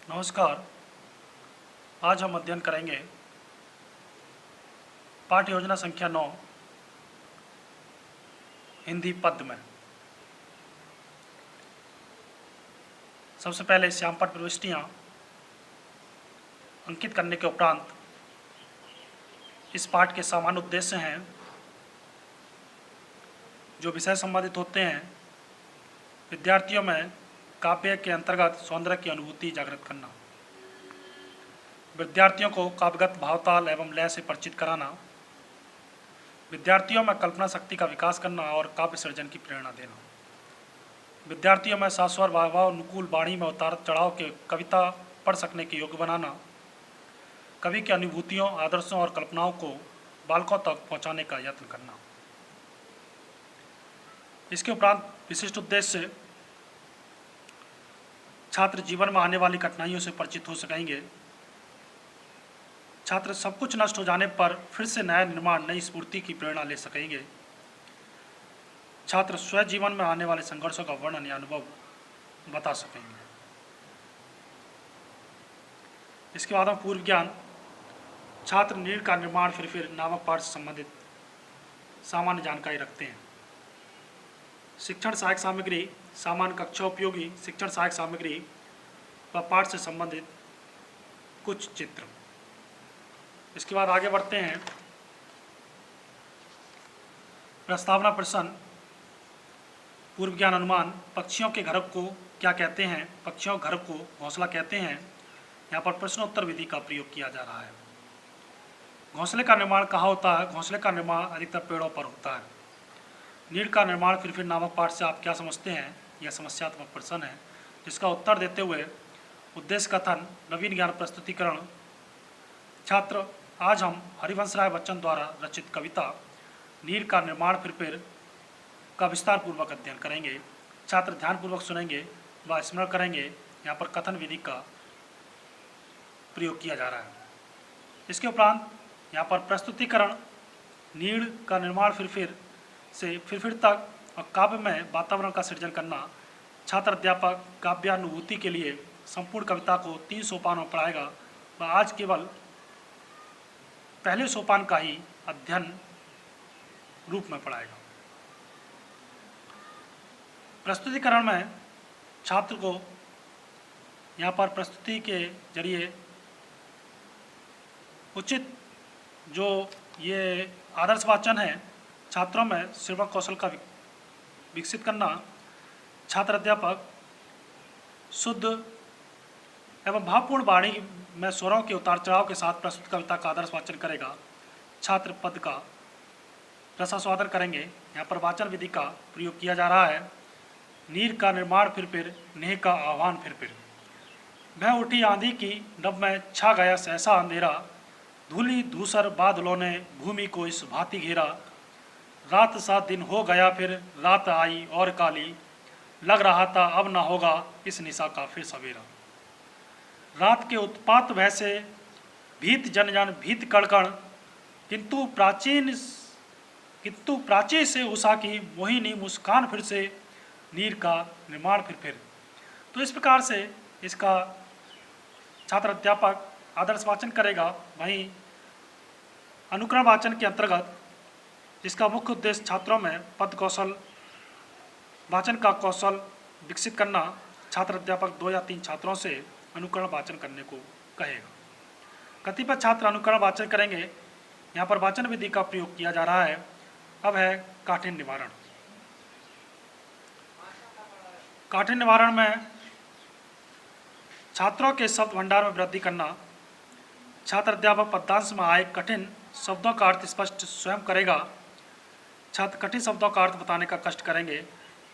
नमस्कार। आज हम अध्ययन करेंगे पाठ्य योजना संख्या 9 हिंदी पद्य में। सबसे पहले श्यामपट्ट प्रविष्टियाँ अंकित करने के उपरांत इस पाठ के सामान्य उद्देश्य हैं जो विषय संबंधित होते हैं। विद्यार्थियों में काव्य के अंतर्गत सौंदर्य की अनुभूति जागृत करना, विद्यार्थियों को काव्यगत भावताल एवं लय से परिचित कराना, विद्यार्थियों में कल्पना शक्ति का विकास करना और काव्य सृजन की प्रेरणा देना, विद्यार्थियों में शाश्वर भावानुकूल वाणी में उतार चढ़ाव के कविता पढ़ सकने के योग्य बनाना, कवि की अनुभूतियों, आदर्शों और कल्पनाओं को बालकों तक पहुंचाने का यत्न करना। इसके उपरांत विशिष्ट उद्देश्य छात्र जीवन में आने वाली कठिनाइयों से परिचित हो सकेंगे। छात्र सब कुछ नष्ट हो जाने पर फिर से नया निर्माण, नई स्फूर्ति की प्रेरणा ले सकेंगे। छात्र स्वयं जीवन में आने वाले संघर्षों का वर्णन या अनुभव बता सकेंगे। इसके बाद हम पूर्व ज्ञान, छात्र नीड़ का निर्माण फिर नामक पाठ से संबंधित सामान्य जानकारी रखते हैं। शिक्षण सहायक सामग्री, सामान्य कक्षा उपयोगी शिक्षण सहायक सामग्री व पाठ से संबंधित कुछ चित्र। इसके बाद आगे बढ़ते हैं। प्रस्तावना प्रश्न, पूर्व ज्ञान अनुमान, पक्षियों के घर को क्या कहते हैं? पक्षियों के घर को घोंसला कहते हैं। यहाँ पर प्रश्नोत्तर विधि का प्रयोग किया जा रहा है। घोंसले का निर्माण कहाँ होता है? घोंसले का निर्माण अधिकतर पेड़ों पर होता है। नीड़ का निर्माण फिर नामक पाठ से आप क्या समझते हैं? यह समस्यात्मक प्रश्न है जिसका उत्तर देते हुए उद्देश्य कथन, नवीन ज्ञान प्रस्तुतिकरण। छात्र, आज हम हरिवंश राय बच्चन द्वारा रचित कविता नीड़ का निर्माण फिर का विस्तार पूर्वक अध्ययन करेंगे। छात्र ध्यानपूर्वक सुनेंगे व स्मरण करेंगे। यहाँ पर कथन विधि का प्रयोग किया जा रहा है। इसके उपरांत यहाँ पर प्रस्तुतिकरण, नीड़ का निर्माण फिर से फिर तक और काव्य में वातावरण का सृजन करना। छात्र अध्यापक काव्यानुभूति के लिए संपूर्ण कविता को 3 सोपानों में पढ़ाएगा व आज केवल पहले सोपान का ही अध्ययन रूप में पढ़ाएगा। प्रस्तुतिकरण में छात्र को यहाँ पर प्रस्तुति के जरिए उचित जो ये आदर्श वाचन है, छात्रों में श्रवण कौशल का विकसित करना। छात्र अध्यापक शुद्ध एवं भावपूर्ण वाणी में स्वरों के उतार चढ़ाव के साथ प्रस्तुत कविता का आदर्श वाचन करेगा। छात्र पद का रसास्वादन करेंगे। यहाँ पर वाचन विधि का प्रयोग किया जा रहा है। नीर का निर्माण फिर नेह का आह्वान फिर वह उठी आंधी की नभ में छा गया सहसा अंधेरा, धूली धूसर बादलों ने भूमि को इस भांति घेरा, रात सा दिन हो गया फिर रात आई और काली, लग रहा था अब न होगा इस निशा का फिर सवेरा। रात के उत्पात भय से भीत जन जन भीत कड़कण, किंतु प्राची से उषा की मोहिनी मुस्कान फिर से नीर का निर्माण फिर। तो इस प्रकार से इसका छात्र अध्यापक आदर्श वाचन करेगा। वहीं अनुकरण वाचन के अंतर्गत जिसका मुख्य उद्देश्य छात्रों में पद कौशल, वाचन का कौशल विकसित करना, छात्र अध्यापक 2 या 3 छात्रों से अनुकरण वाचन करने को कहेगा। कतिपय छात्र अनुकरण वाचन करेंगे। यहाँ पर वाचन विधि का प्रयोग किया जा रहा है। अब है काठिन्य निवारण। काठिन्य निवारण में छात्रों के शब्द भंडार में वृद्धि करना। छात्र अध्यापक पद्यांश में आए कठिन शब्दों का अर्थ स्पष्ट स्वयं करेगा। छात्र कठिन शब्दों का अर्थ बताने का कष्ट करेंगे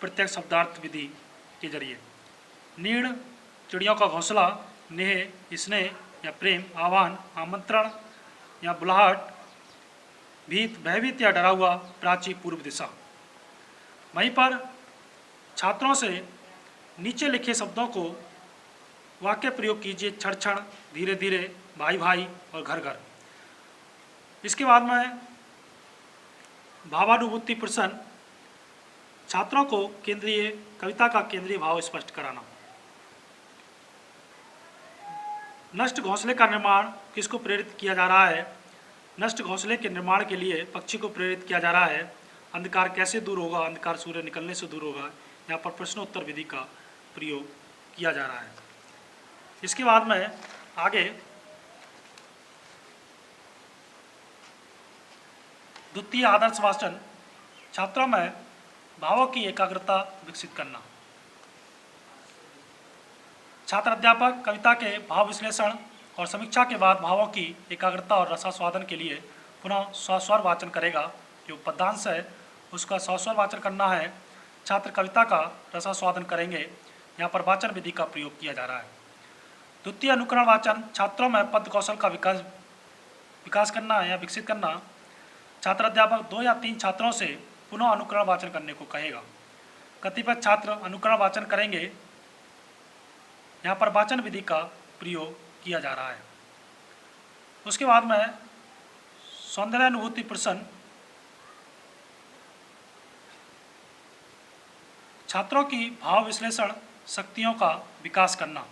प्रत्येक शब्दार्थ विधि के जरिए। नीड़ चिड़ियों का घोंसला, नेह स्नेह या प्रेम, आह्वान आमंत्रण या बुलाहट, भीत भयभीत या डरा हुआ, प्राची पूर्व दिशा। वहीं पर छात्रों से नीचे लिखे शब्दों को वाक्य प्रयोग कीजिए। क्षण क्षण, धीरे धीरे, भाई भाई और घर घर। इसके बाद में भावानुभूति प्रश्न, छात्रों को केंद्रीय कविता का केंद्रीय भाव स्पष्ट कराना। नष्ट घोंसले का निर्माण किसको प्रेरित किया जा रहा है? नष्ट घोंसले के निर्माण के लिए पक्षी को प्रेरित किया जा रहा है। अंधकार कैसे दूर होगा? अंधकार सूर्य निकलने से दूर होगा। यहाँ पर प्रश्नोत्तर विधि का प्रयोग किया जा रहा है। इसके बाद में आगे द्वितीय आदर्श वाचन, छात्रों में भावों की एकाग्रता विकसित करना। छात्र अध्यापक कविता के भाव विश्लेषण और समीक्षा के बाद भावों की एकाग्रता और रसास्वादन के लिए पुनः स्वस्वर वाचन करेगा। जो पद्यांश है उसका स्वस्वर वाचन करना है। छात्र कविता का रसास्वादन करेंगे। यहाँ पर वाचन विधि का प्रयोग किया जा रहा है। द्वितीय अनुकरण वाचन, छात्रों में पद कौशल का विकास करना या विकसित करना। छात्र अध्यापक 2 या 3 छात्रों से पुनः अनुकरण वाचन करने को कहेगा। कतिपय छात्र अनुकरण वाचन करेंगे। यहाँ पर वाचन विधि का प्रयोग किया जा रहा है। उसके बाद में सौंदर्यानुभूति प्रश्न, छात्रों की भाव विश्लेषण शक्तियों का विकास करना।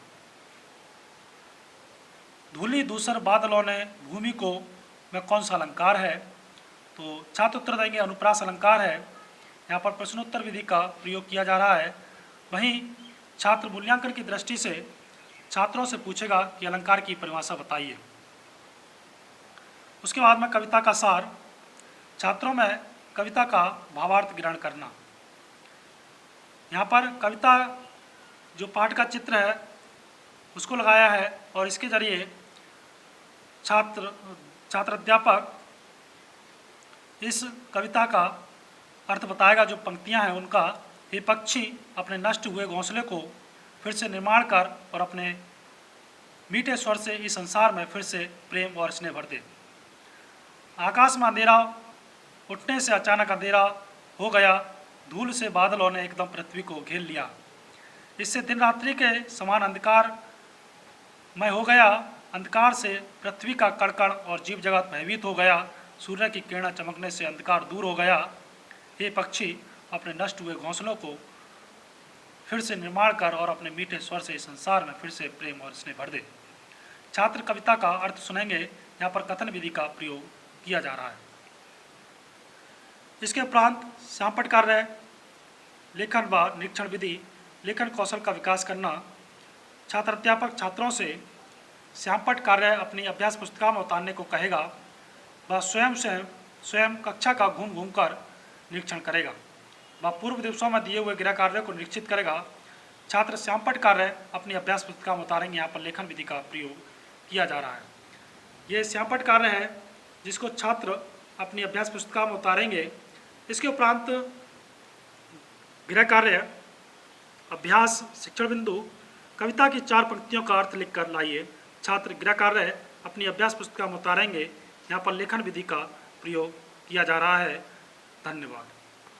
धूलि धूसर बादलों ने भूमि को में कौन सा अलंकार है? तो छात्र उत्तर देंगे अनुप्रास अलंकार है। यहाँ पर प्रश्नोत्तर विधि का प्रयोग किया जा रहा है। वहीं छात्र मूल्यांकन की दृष्टि से छात्रों से पूछेगा कि अलंकार की परिभाषा बताइए। उसके बाद में कविता का सार, छात्रों में कविता का भावार्थ ग्रहण करना। यहाँ पर कविता जो पाठ का चित्र है उसको लगाया है और इसके जरिए छात्र अध्यापक इस कविता का अर्थ बताएगा। जो पंक्तियाँ हैं उनका, हे पक्षी अपने नष्ट हुए घोंसले को फिर से निर्माण कर और अपने मीठे स्वर से इस संसार में फिर से प्रेम और स्नेह भर दे। आकाश में अंधेरा उठने से अचानक अंधेरा हो गया, धूल से बादलों ने एकदम पृथ्वी को घेर लिया। इससे दिन रात्रि के समान अंधकार मय हो गया, अंधकार से पृथ्वी का कण और जीव जगत भयभीत हो गया। सूर्य की किरणें चमकने से अंधकार दूर हो गया। हे पक्षी अपने नष्ट हुए घोंसलों को फिर से निर्माण कर और अपने मीठे स्वर से इस संसार में फिर से प्रेम और स्नेह भर दे। छात्र कविता का अर्थ सुनेंगे। यहाँ पर कथन विधि का प्रयोग किया जा रहा है। इसके उपरांत श्यामपट्ट कार्य, लेखन व निरीक्षण विधि, लेखन कौशल का विकास करना। छात्र अध्यापक छात्रों से श्यामपट्ट कार्य अपनी अभ्यास पुस्तिका में उतारने को कहेगा। वह स्वयं कक्षा का घूम घूम कर निरीक्षण करेगा। वह पूर्व दिवसों में दिए हुए गृह कार्यों को निरीक्षित करेगा। छात्र श्यामपट्ट कार्य अपनी अभ्यास पुस्तिका में उतारेंगे। यहाँ पर लेखन विधि का प्रयोग किया जा रहा है। ये श्यामपट्ट कार्य है जिसको छात्र अपनी अभ्यास पुस्तिका में उतारेंगे। इसके उपरांत गृह कार्य, अभ्यास, शिक्षण बिंदु, कविता की 4 पंक्तियों का अर्थ लिखकर लाइए। छात्र गृह कार्य अपनी अभ्यास पुस्तिका में उतारेंगे। यहाँ पर लेखन विधि का प्रयोग किया जा रहा है। धन्यवाद।